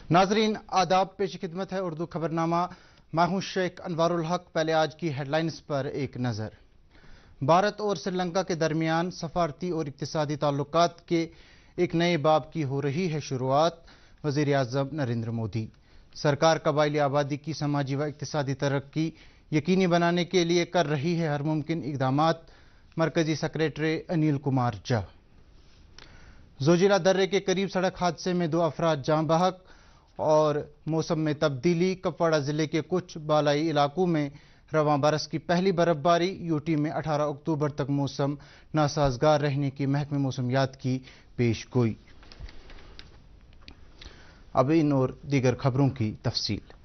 नाजरीन आदाब पेश खिदमत है उर्दू खबरनामा। मैं हूं शेख अनवारुल हक। पहले आज की हेडलाइंस पर एक नज़र। भारत और श्रीलंका के दरमियान सफारती और इक्तिसादी ताल्लुकात के एक नए बाब की हो रही है शुरुआत। वज़ीर आज़म नरेंद्र मोदी। सरकार कबायली आबादी की समाजी व इक्तिसादी तरक्की यकीनी बनाने के लिए कर रही है हर मुमकिन इक़दामात। मरकजी सेक्रेटरी अनिल कुमार झा। जोजिला दर्रे के करीब सड़क हादसे में 2 अफराद जाँ बहक। और मौसम में तब्दीली। कपवाड़ा जिले के कुछ बालाई इलाकों में रवां बरस की पहली बर्फबारी। यूटी में 18 अक्टूबर तक मौसम नासाजगार रहने की महकमे मौसमियात की पेश गोई। अब इन और दीगर खबरों की तफसील।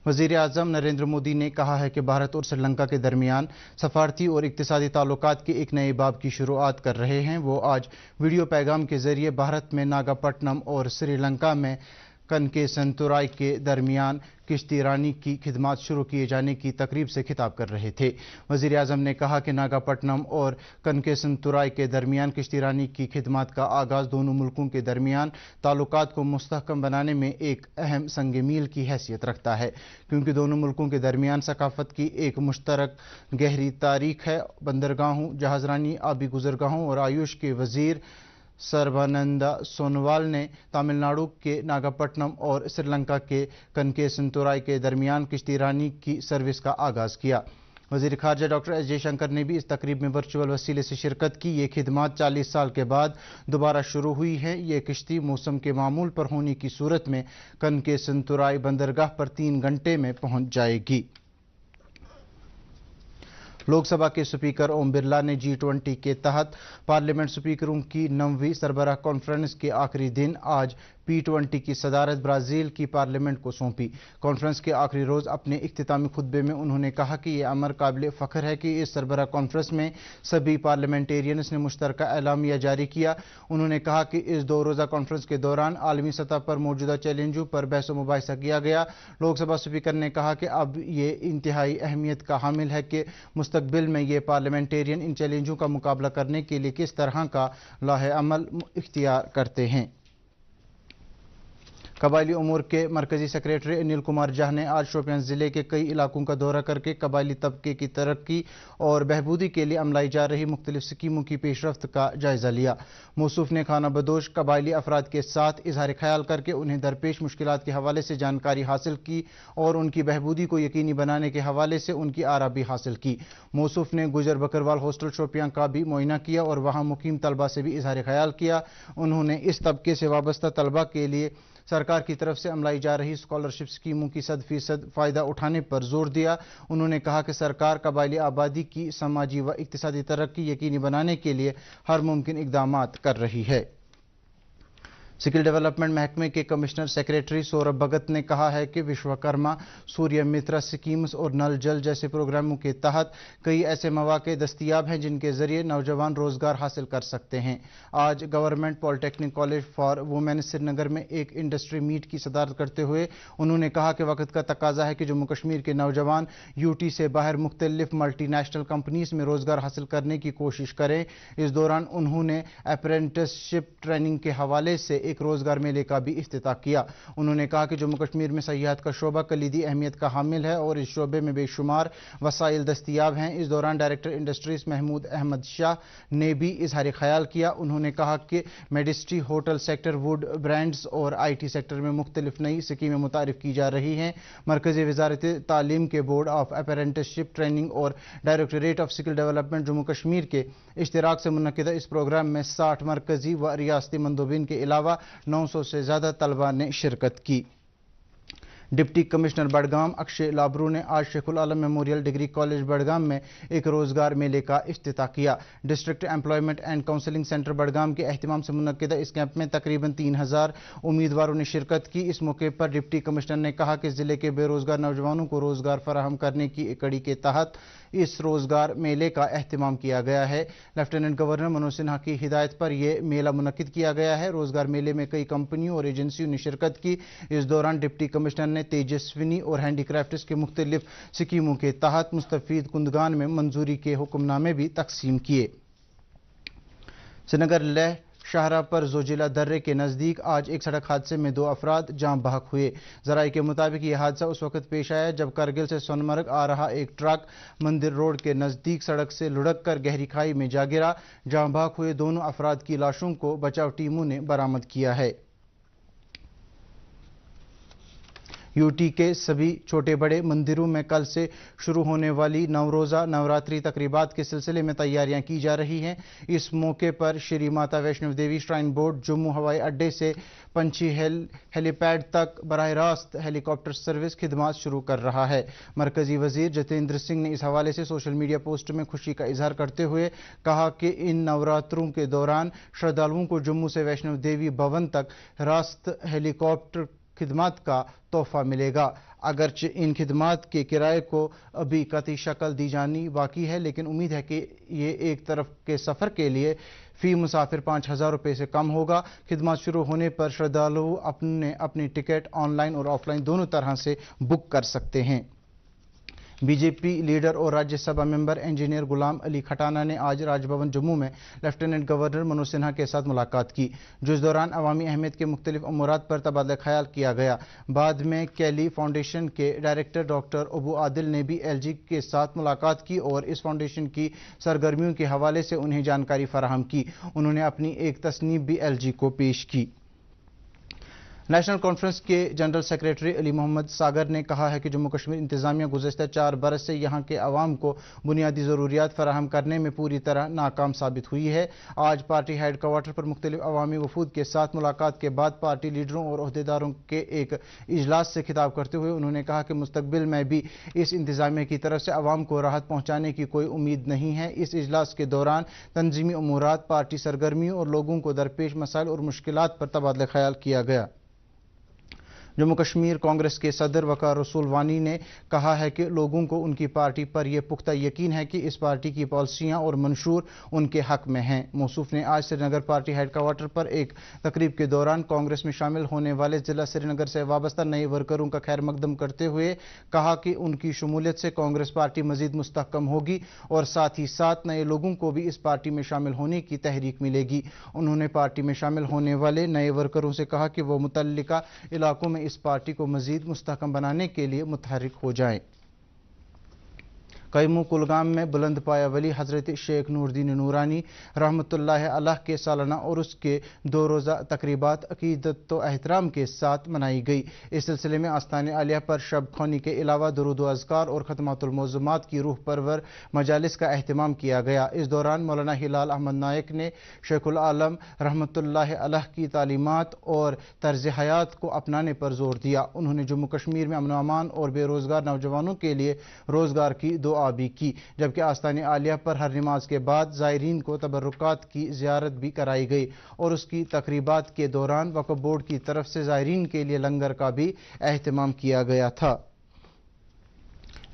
वज़ीर आज़म नरेंद्र मोदी ने कहा है कि भारत और श्रीलंका के दरमियान सफारती और इक्तिसादी ताल्लुकात के एक नए बाब की शुरुआत कर रहे हैं। वो आज वीडियो पैगाम के जरिए भारत में नागापट्टनम और श्रीलंका में कनकेसंतुराई के दरमियान किश्ती रानी की खिदमात शुरू किए जाने की तकरीब से खिताब कर रहे थे। वज़ीर आज़म ने कहा कि नागापट्टनम और कनकेसंतुराई के दरमियान किश्ती रानी की खिदमात का आगाज़ दोनों मुल्कों के दरमियान ताल्लुकात को मुस्तहकम बनाने में एक अहम संग मील की हैसियत रखता है, क्योंकि दोनों मुल्कों के दरमियान सकाफत की एक मुश्तरक गहरी तारीख है। बंदरगाहों, जहाज़रानी, आबी गुज़रगाहों और आयुष के वज़ीर सर्बानंदा सोनोवाल ने तमिलनाडु के नागापट्टनम और श्रीलंका के कनकेसंतुराई के दरमियान किश्ती रानी की सर्विस का आगाज़ किया। वज़ीर ख़ारजा डॉक्टर एस जयशंकर ने भी इस तकरीब में वर्चुअल वसीले से शिरकत की। ये खिदमात 40 साल के बाद दोबारा शुरू हुई है। ये किश्ती मौसम के मामूल पर होने की सूरत में कनकेसंतुराई बंदरगाह पर 3 घंटे में पहुंच जाएगी। लोकसभा के स्पीकर ओम बिरला ने G20 के तहत पार्लियामेंट स्पीकरों की 9वीं सरबराह कॉन्फ्रेंस के आखिरी दिन आज P20 की सदारत ब्राज़ील की पार्लियामेंट को सौंपी। कॉन्फ्रेंस के आखिरी रोज़ अपने इख्तितामी खुतबे में उन्होंने कहा कि यह अमर काबिल फ़ख्र है कि इस सरबराह कॉन्फ्रेंस में सभी पार्लियामेंटेरियंस ने मुश्तरका एलामिया जारी किया। उन्होंने कहा कि इस 2 रोज़ा कॉन्फ्रेंस के दौरान आलमी सतह पर मौजूदा चैलेंजों पर बहस व मुबाहिसा किया गया। लोकसभा स्पीकर ने कहा कि अब ये इंतहाई अहमियत का हामिल है कि मुस्तकबिल में ये पार्लियामेंटेरियन इन चैलेंजों का मुकाबला करने के लिए किस तरह का लाहे अमल इख्तियार करते हैं। कबायली उमूर के मरकजी सेक्रेटरी अनिल कुमार झा ने आज शोपियां जिले के कई इलाकों का दौरा करके कबायली तबके की तरक्की और बहबूदी के लिए अमलाई जा रही मुख्तलिफ स्कीमों की पेशरफ्त का जायजा लिया। मौसूफ ने खाना बदोश कबायली अफराद के साथ इजहार ख्याल करके उन्हें दरपेश मुश्किलात के हवाले से जानकारी हासिल की और उनकी बहबूदी को यकीनी बनाने के हवाले से उनकी आरा भी हासिल की। मौसूफ ने गुजर बकरवाल हॉस्टल शोपियां का भी मुआयना किया और वहां मुकीम तलबा से भी इजहार ख्याल किया। उन्होंने इस तबके से वाबस्ता तलबा के लिए सरकार की तरफ से अमलाई जा रही स्कॉलरशिप स्कीमों की 100% फ़ायदा उठाने पर जोर दिया। उन्होंने कहा कि सरकार कबायली आबादी की समाजी व इक्तिसादी तरक्की यकीनी बनाने के लिए हर मुमकिन इक़दामात कर रही है। स्किल डेवलपमेंट महकमे के कमिश्नर सेक्रेटरी सौरभ भगत ने कहा है कि विश्वकर्मा, सूर्य मित्रा स्कीम्स और नल जल जैसे प्रोग्रामों के तहत कई ऐसे मौके दस्तयाब हैं जिनके जरिए नौजवान रोजगार हासिल कर सकते हैं। आज government polytechnic college for women Srinagar में एक इंडस्ट्री मीट की सदारत करते हुए उन्होंने कहा कि वक्त का तकाजा है कि जम्मू कश्मीर के नौजवान यूटी से बाहर मुख्तलिफ मल्टीनेशनल कंपनीज में रोजगार हासिल करने की कोशिश करें। इस दौरान उन्होंने अप्रेंटिसशिप ट्रेनिंग के हवाले से एक रोजगार मेले का भी इफ्तिताह किया। उन्होंने कहा कि जम्मू कश्मीर में सयाहत का शोबा कलीदी अहमियत का हामिल है और इस शोबे में बेशुमार वसाइल दस्तयाब हैं। इस दौरान डायरेक्टर इंडस्ट्रीज महमूद अहमद शाह ने भी इजहार ख्याल किया। उन्होंने कहा कि मेडिस्ट्री, होटल सेक्टर, वुड ब्रांड्स और IT सेक्टर में मुख्तलिफ नई स्कीमें मुतारिफ की जा रही हैं। मरकजी वजारत तालीम के बोर्ड ऑफ अप्रेंटिसशिप ट्रेनिंग और directorate of skill development Jammu Kashmir के इश्तिराक से मुनक्किदा इस प्रोग्राम में 60 मरकजी व रियासती मंदूबिन के अलावा 900 से ज्यादा तलबा ने शिरकत की। डिप्टी कमिश्नर बडगाम अक्षय लाबरू ने आज शेखुल आलम मेमोरियल डिग्री कॉलेज बडगाम में एक रोजगार मेले का इफ्तिताह किया। District employment and counselling centre Budgam के एहतिमाम से मुनक्किदा इस कैंप में तकरीबन 3000 उम्मीदवारों ने शिरकत की। इस मौके पर डिप्टी कमिश्नर ने कहा कि जिले के बेरोजगार नौजवानों को रोजगार फराहम करने की एक कड़ी के तहत इस रोजगार मेले का एहतिमाम किया गया है। लेफ्टिनेंट गवर्नर मनोज सिन्हा की हिदायत पर यह मेला मुनक्किद किया गया है। रोजगार मेले में कई कंपनियों और एजेंसियों ने शिरकत की। इस दौरान डिप्टी कमिश्नर ने तेजस्विनी और हैंडीक्राफ्ट्स के मुख्तलिफ स्कीमों के तहत मुस्तफीद कुंदगान में मंजूरी के हुक्मनामे भी तकसीम किए। श्रीनगर लेह शाहरा पर जोजिला दर्रे के नज़दीक आज एक सड़क हादसे में 2 अफराद जान बहक हुए। ज़राए के मुताबिक यह हादसा उस वक्त पेश आया जब करगिल से सोनमर्ग आ रहा एक ट्रक मंदिर रोड के नज़दीक सड़क से लुढ़क कर गहरी खाई में जा गिरा। जान बहक हुए दोनों अफराद की लाशों को बचाव टीमों ने बरामद किया है। यूटी के सभी छोटे बड़े मंदिरों में कल से शुरू होने वाली नवरोज़ा नवरात्रि तकरीबात के सिलसिले में तैयारियां की जा रही हैं। इस मौके पर श्री माता वैष्णो देवी श्राइन बोर्ड जम्मू हवाई अड्डे से पंछी हेलीपैड तक बराह रास्त हेलीकॉप्टर सर्विस खिदमात शुरू कर रहा है। मरकजी वजीर जितेंद्र सिंह ने इस हवाले से सोशल मीडिया पोस्ट में खुशी का इजहार करते हुए कहा कि इन नवरात्रों के दौरान श्रद्धालुओं को जम्मू से वैष्णो देवी भवन तक रास्त हेलीकॉप्टर खिदमात का तोहफा मिलेगा। अगरचे इन खिदमात के किराए को अभी कतई शक्ल दी जानी बाकी है, लेकिन उम्मीद है कि ये एक तरफ के सफ़र के लिए फी मुसाफिर 5,000 रुपये से कम होगा। खिदमत शुरू होने पर श्रद्धालु अपनी टिकट ऑनलाइन और ऑफलाइन दोनों तरह से बुक कर सकते हैं। बीजेपी लीडर और राज्यसभा मेंबर इंजीनियर गुलाम अली खटाना ने आज राजभवन जम्मू में लेफ्टिनेंट गवर्नर मनोज सिन्हा के साथ मुलाकात की, जो इस दौरान अवामी अहमियत के मुख्तलिफ अमूरात पर तबादला ख्याल किया गया। बाद में कैली फाउंडेशन के डायरेक्टर डॉक्टर अबू आदिल ने भी एलजी के साथ मुलाकात की और इस फाउंडेशन की सरगर्मियों के हवाले से उन्हें जानकारी फराहम की। उन्होंने अपनी एक तसनीफ भी एलजी को पेश की। नेशनल कॉन्फ्रेंस के जनरल सेक्रेटरी अली मोहम्मद सागर ने कहा है कि जम्मू कश्मीर इंतजामिया गुज़श्ता 4 बरस से यहाँ के अवाम को बुनियादी ज़रूरियात फराहम करने में पूरी तरह नाकाम साबित हुई है। आज पार्टी हेड क्वार्टर पर मुख्तलिफ अवामी वफूद के साथ मुलाकात के बाद पार्टी लीडरों और अहदेदारों के एक इजलास से खिताब करते हुए उन्होंने कहा कि मुस्तकबिल में भी इस इंतजामिया की तरफ से अवाम को राहत पहुँचाने की कोई उम्मीद नहीं है। इस इजलास के दौरान तंजीमी अमूरात, पार्टी सरगर्मियों और लोगों को दरपेश मसाइल और मुश्किलात पर तबादला ख्याल किया गया। जम्मू कश्मीर कांग्रेस के सदर वकार रसूल वानी ने कहा है कि लोगों को उनकी पार्टी पर यह पुख्ता यकीन है कि इस पार्टी की पॉलिसियां और मंशूर उनके हक में हैं। मौसूफ ने आज श्रीनगर पार्टी हेड क्वार्टर पर एक तकरीब के दौरान कांग्रेस में शामिल होने वाले जिला श्रीनगर से वाबस्ता नए वर्करों का खैर मकदम करते हुए कहा कि उनकी शमूलियत से कांग्रेस पार्टी मजीद मुस्तहकम होगी और साथ ही साथ नए लोगों को भी इस पार्टी में शामिल होने की तहरीक मिलेगी। उन्होंने पार्टी में शामिल होने वाले नए वर्करों से कहा कि वो मुतल्लिका इलाकों में इस पार्टी को मजीद मुस्तहकम बनाने के लिए मुतहर्रिक हो जाएं। कैमू कुलगाम में बुलंद पाया वली हज़रत शेख नूरुद्दीन नूरानी रहमतुल्लाह अलैह के सालाना और उसके 2 रोज़ा तकरीबात अकीदत व एहतराम के साथ मनाई गई। इस सिलसिले में आस्तान आलिया पर शब ख़्वानी के अलावा दुरूद व अज़कार और ख़तमातुल मौज़ूमात की रूह परवर मजालिस का अहतमाम किया गया। इस दौरान मौलाना हिलाल अहमद नायक ने शेखुल आलम रहमतुल्लाह अलैह की तालीमात और तर्ज हयात को अपनाने पर जोर दिया। उन्होंने जम्मू कश्मीर में अमन व अमान और बेरोज़गार नौजवानों के लिए रोज़गार की दुआ भी की, जबकि आस्तान आलिया पर हर नमाज के बाद ज़ायरीन को तबर्रुकात की ज़ियारत भी कराई गई और उसकी तकरीबात के दौरान वक्फ बोर्ड की तरफ से ज़ायरीन के लिए लंगर का भी अहतमाम किया गया था।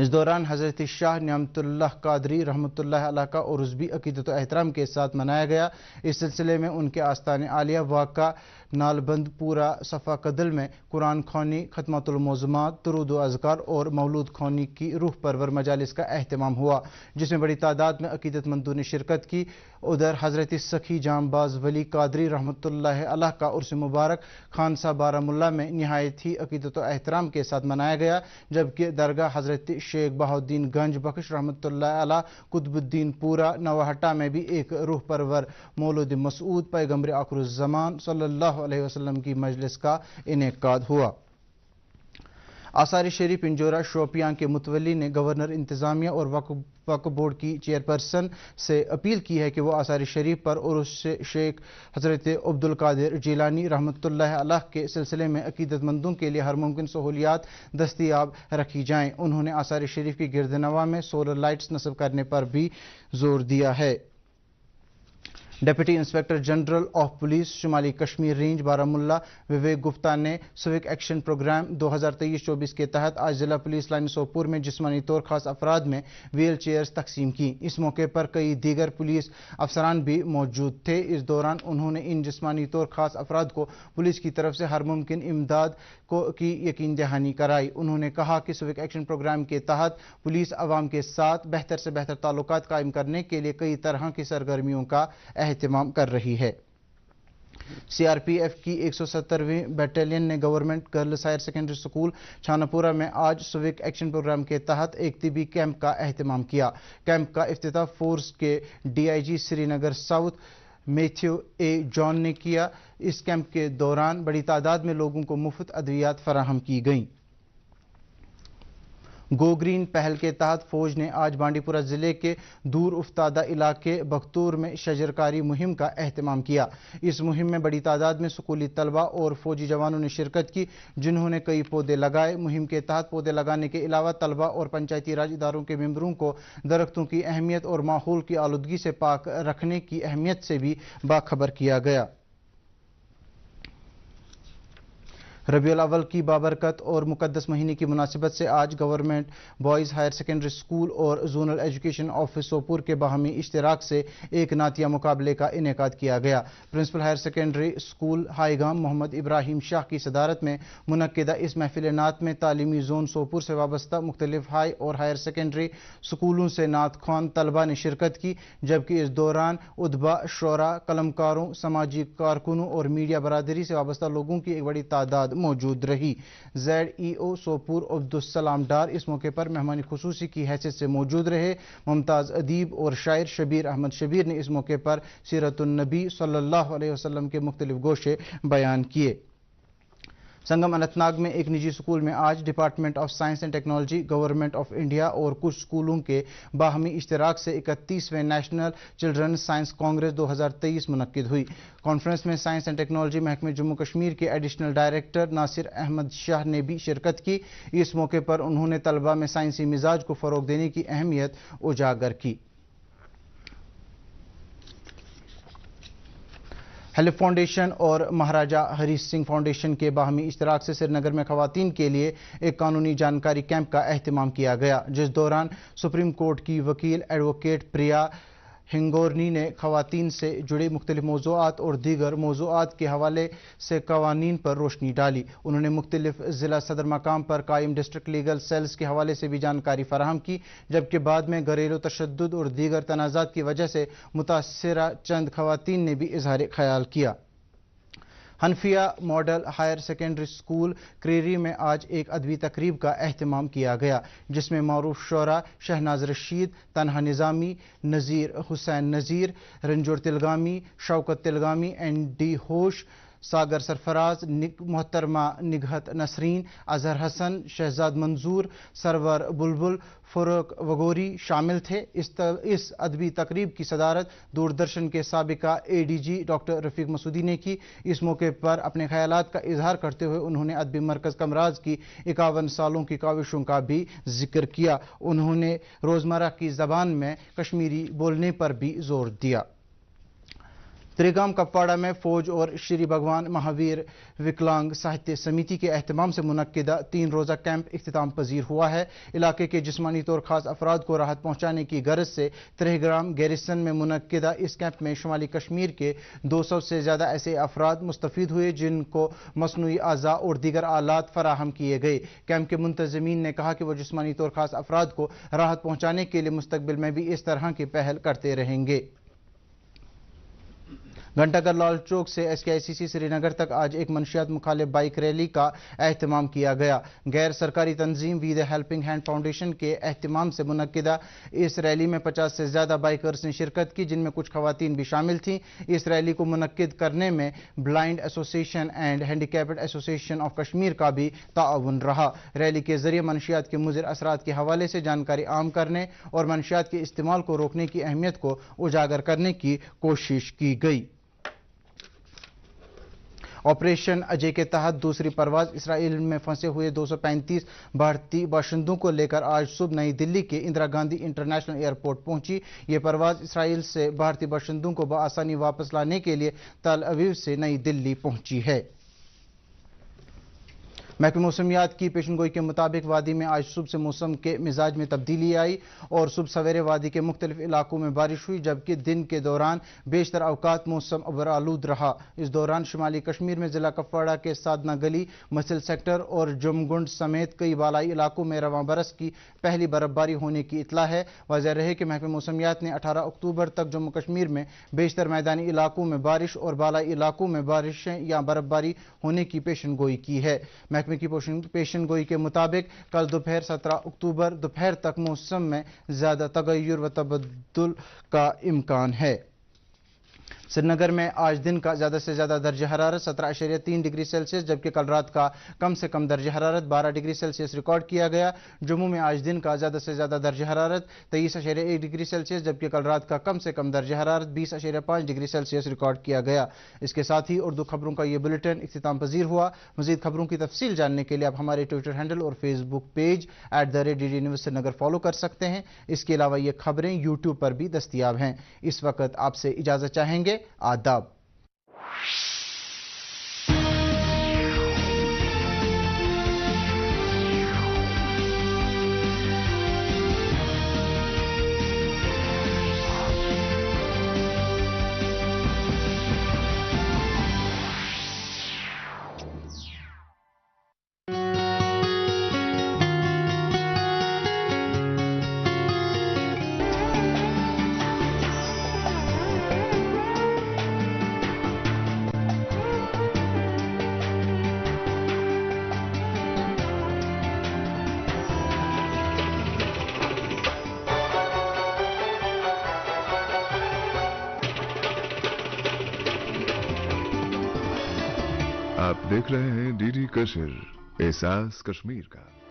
इस दौरान हज़रत शाह नियामतुल्लाह कादरी रहमतुल्लाह अलैह का उर्स भी अकीदत व एहतराम के साथ मनाया गया। इस सिलसिले में उनके आस्तान आलिया वाक़ा नालबंद पूरा सफ़ा कदल में कुरान ख़्वानी, ख़तमातुल मौज़ूमात, दुरूद व अज़कार और मौलूद ख़्वानी की रूह परवर मजालिस का अहतमाम हुआ, जिसमें बड़ी तादाद में अकीदतमंदों ने शिरकत की। उधर हज़रत सखी जांबाज वली कादरी रहमतुल्लाह अलैह का उर्स मुबारक खानसा बारामुल्ला में निहायत ही अकीदत व एहतराम के साथ मनाया गया, जबकि दरगाह हज़रत शेख बहाउद्दीन गंज बख्श रहमतुल्लाह अलैह कुतुबुद्दीन पूरा नवाहटा में भी एक रूह परवर मौलूद मसऊद पैगम्बर आखिरुज़्ज़मान सल्लल्लाहु अलैहि वसल्लम की मजलिस का इनेकाद हुआ। आसार शरीफ पिंजोरा शोपियां के मुतवल्ली ने गवर्नर इंतजामिया और वक्फ बोर्ड की चेयरपर्सन से अपील की है कि वो आसार शरीफ पर उर्स शेख हज़रत अब्दुल कादिर जिलानी रहमतुल्लाह अलैह के सिलसिले में अकीदतमंदों के लिए हर मुमकिन सहूलियात दस्तियाब रखी जाएं। उन्होंने आसार शरीफ की गिरदनवा में सोलर लाइट्स नस्ब करने पर भी जोर दिया है। Deputy inspector general of police शुमाली कश्मीर रेंज बारामुल्ला विवेक गुप्ता ने सिविक एक्शन प्रोग्राम 2023-24 के तहत आज जिला पुलिस लाइन सोपुर में जिस्मानी तौर खास अफराद में व्हील चेयर्स तकसीम की। इस मौके पर कई दीगर पुलिस अफसरान भी मौजूद थे। इस दौरान उन्होंने इन जिस्मानी तौर खास अफराद को पुलिस की तरफ से हर मुमकिन इमदाद की यकीन दहानी कराई। उन्होंने कहा कि सिविक एक्शन प्रोग्राम के तहत पुलिस अवाम के साथ बेहतर से बेहतर ताल्लुकात कायम करने के लिए कई तरह की सरगर्मियों का एहतमाम कर रही है। CRPF की 170वीं बटालियन ने government girls higher secondary school Chanapura में आज सिविक एक्शन प्रोग्राम के तहत एक तिबी कैंप का एहतमाम किया। कैंप का इफ्तिताह फोर्स के DIG Srinagar south Matthew A. John ने किया। इस कैंप के दौरान बड़ी तादाद में लोगों को मुफ्त अद्वियात फराहम की गईं। गो ग्रीन पहल के तहत फौज ने आज बांडीपुरा जिले के दूर उफ्तादा इलाके बख्तूर में शजरकारी मुहिम का एहतमाम किया। इस मुहिम में बड़ी तादाद में स्कूली तलबा और फौजी जवानों ने शिरकत की, जिन्होंने कई पौधे लगाए। मुहिम के तहत पौधे लगाने के अलावा तलबा और पंचायती राज इदारों के मेंबरों को दरख्तों की अहमियत और माहौल की आलूदगी से पाक रखने की अहमियत से भी बाखबर किया गया। रबीउल अव्वल की बाबरकत और मुकद्दस महीने की मुनासिबत से आज government boys higher secondary school और जोनल एजुकेशन ऑफिस सोपुर के बाहमी इश्तराक से एक नातिया मुकाबले का इनेकाद किया गया। Principal higher secondary school Haigam Mohammad Ibrahim Shah की सदारत में मुनक्किदा इस महफिल नात में तालीमी जोन सोपुर से वाबस्ता मुख्तलिफ हाई और हायर सेकेंडरी स्कूलों से नात ख्वान तलबा ने शिरकत की, जबकि इस दौरान उदबा, शोरा, कलमकारों, समाजी कारकुनों और मीडिया बरादरी से वाबस्ता लोगों की एक बड़ी तादाद मौजूद रही। ZEO सोपुर अब्दुस्सलाम डार इस मौके पर मेहमान खुसूसी की हैसियत से मौजूद रहे। मुमताज अदीब और शायर शबीर अहमद शबीर ने इस मौके पर सीरतुन नबी सल्लल्लाहु अलैहि वसल्लम के मुख्तलिफ गोशे बयान किए। संगम अनंतनाग में एक निजी स्कूल में आज department of science and technology, government of India और कुछ स्कूलों के बाहमी इश्तराक से 31वें नेशनल चिल्ड्रन साइंस कांग्रेस 2023 मुनक्किद हुई। कॉन्फ्रेंस में साइंस एंड टेक्नोलॉजी महकमे जम्मू कश्मीर के एडिशनल डायरेक्टर नासिर अहमद शाह ने भी शिरकत की। इस मौके पर उन्होंने तलबा में साइंसी मिजाज को फ़रोग देने की अहमियत उजागर की। हेलिफ फाउंडेशन और महाराजा हरी सिंह फाउंडेशन के बाहमी इश्तराक से श्रीनगर में खवातीन के लिए एक कानूनी जानकारी कैंप का एहतमाम किया गया, जिस दौरान सुप्रीम कोर्ट की वकील एडवोकेट प्रिया हिंगोरनी ने खवातीन से जुड़े मुख्तलिफ मौज़ूआत और दीगर मौज़ूआत के हवाले से कवानीन पर रोशनी डाली। उन्होंने मुख्तलिफ ज़िला सदर मकाम पर कायम डिस्ट्रिक्ट लीगल सेल्स के हवाले से भी जानकारी फराहम की, जबकि बाद में घरेलू तशद्दुद और दीगर तनाज़ात की वजह से मुतासिरा चंद खवातीन ने भी इजहार ख्याल किया। Hanafia model higher secondary school Kreeri में आज एक अदबी तकरीब का एहतमाम किया गया, जिसमें मारूफ शोरा शहनाज रशीद, तनहा निज़ामी, नज़ीर हुसैन नज़ीर, रंजोर तिलगामी, शौकत तिलगामी, ND होश, सागर सरफराज, मोहतरमा निगहत नसरीन, अजहर हसन, शहजाद मंजूर, सरवर बुलबुल, फरूक वगोरी शामिल थे। इस अदबी तकरीब की सदारत दूरदर्शन के साबिका ADG डॉक्टर रफीक मसूदी ने की। इस मौके पर अपने ख्यालात का इजहार करते हुए उन्होंने अदबी मरकज़ कमराज की 51 सालों की काविशों का भी जिक्र किया। उन्होंने रोज़मर्रा की ज़बान में कश्मीरी बोलने पर भी जोर दिया। त्रिगाम कपवाड़ा में फौज और श्री भगवान महावीर विकलांग साहित्य समिति के एहतमाम से मुनक्किदा 3 रोज़ा कैंप इख्तिताम पजीर हुआ है। इलाके के जिस्मानी तौर खास अफराद को राहत पहुँचाने की गर्ज से त्रिग्राम गैरिसन में मुनक्किदा इस कैंप में शुमाली कश्मीर के 200 से ज़्यादा ऐसे अफराद मुस्तफ़ीद हुए, जिनको मसनूई आज़ा और दीगर आलात फराहम किए गए। कैंप के मुंतज़मीन ने कहा कि वो जिस्मानी तौर खास अफराद को राहत पहुँचाने के लिए मुस्तक़बिल में भी इस तरह की पहल करते रहेंगे। घंटाघर लाल चौक से SKICC श्रीनगर तक आज एक मंशियात मुखालिफ बाइक रैली का एहतमाम किया गया। गैर सरकारी तंजीम we the helping hand foundation के एहतमाम से मुनक्किदा इस रैली में 50 से ज़्यादा बाइकर्स ने शिरकत की, जिनमें कुछ खवातीन भी शामिल थीं। इस रैली को मुनक्किद करने में blind association and handicapped association of Kashmir का भी ताअवुन रहा। रैली के जरिए मंशियात के मुज़िर असरात के हवाले से जानकारी आम करने और मंशियात के इस्तेमाल को रोकने की अहमियत को उजागर करने की कोशिश की गई। ऑपरेशन अजय के तहत दूसरी परवाज इसराइल में फंसे हुए 235 भारतीय बाशिंदों को लेकर आज सुबह नई दिल्ली के इंदिरा गांधी इंटरनेशनल एयरपोर्ट पहुंची। ये परवाज इसराइल से भारतीय बाशिंदों को बआसानी वापस लाने के लिए तल अवीव से नई दिल्ली पहुंची है। محکمہ موسمیات کی پیشن گوئی کے مطابق وادی میں آج صبح سے موسم کے مزاج میں تبدیلی آئی اور صبح سویرے وادی کے مختلف علاقوں میں بارش ہوئی، جبکہ دن کے دوران بیشتر اوقات موسم ابر آلود رہا۔ اس دوران شمالی کشمیر میں ضلع کپواڑہ کے سادنا گلی، مسل سیکٹر اور جمگنڈ سمیت کئی بالائی علاقوں میں رواں برس کی پہلی برف باری ہونے کی اطلاع ہے۔ واضح رہے کہ محکمہ موسمیات نے 18 اکتوبر تک جموں کشمیر میں بیشتر میدانی علاقوں میں بارش اور بالائی علاقوں میں بارشیں یا برف باری ہونے کی پیشن گوئی کی ہے۔ محکمے کی پیشن گوئی کے مطابق کل دوپہر 17 اکتوبر دوپہر تک موسم میں زیادہ تغیر و تبدل کا امکان ہے۔ سری نگر میں آج دن کا زیادہ سے زیادہ درجہ حرارت 17.3 ڈگری سیلسیس جبکہ کل رات کا کم سے کم درجہ حرارت 12 ڈگری سیلسیس ریکارڈ کیا گیا۔ جموں میں آج دن کا زیادہ سے زیادہ درجہ حرارت 23.1 ڈگری سیلسیس جبکہ کل رات کا کم سے کم درجہ حرارت 20.5 ڈگری سیلسیس ریکارڈ کیا گیا۔ اس کے ساتھ ہی اردو خبروں کا یہ بلیٹن اختتام پذیر ہوا۔ مزید خبروں کی تفصیل جاننے کے لیے آپ ہمارے ٹویٹر ہینڈل اور فیس بک پیج @DD News سری نگر فالو کر سکتے ہیں۔ اس کے علاوہ یہ خبریں یوٹیوب پر بھی دستیاب ہیں۔ اس وقت آپ سے اجازت چاہیں گے۔ آداب۔ آپ دیکھ رہے ہیں DD کشر، احساس کشمیر کا۔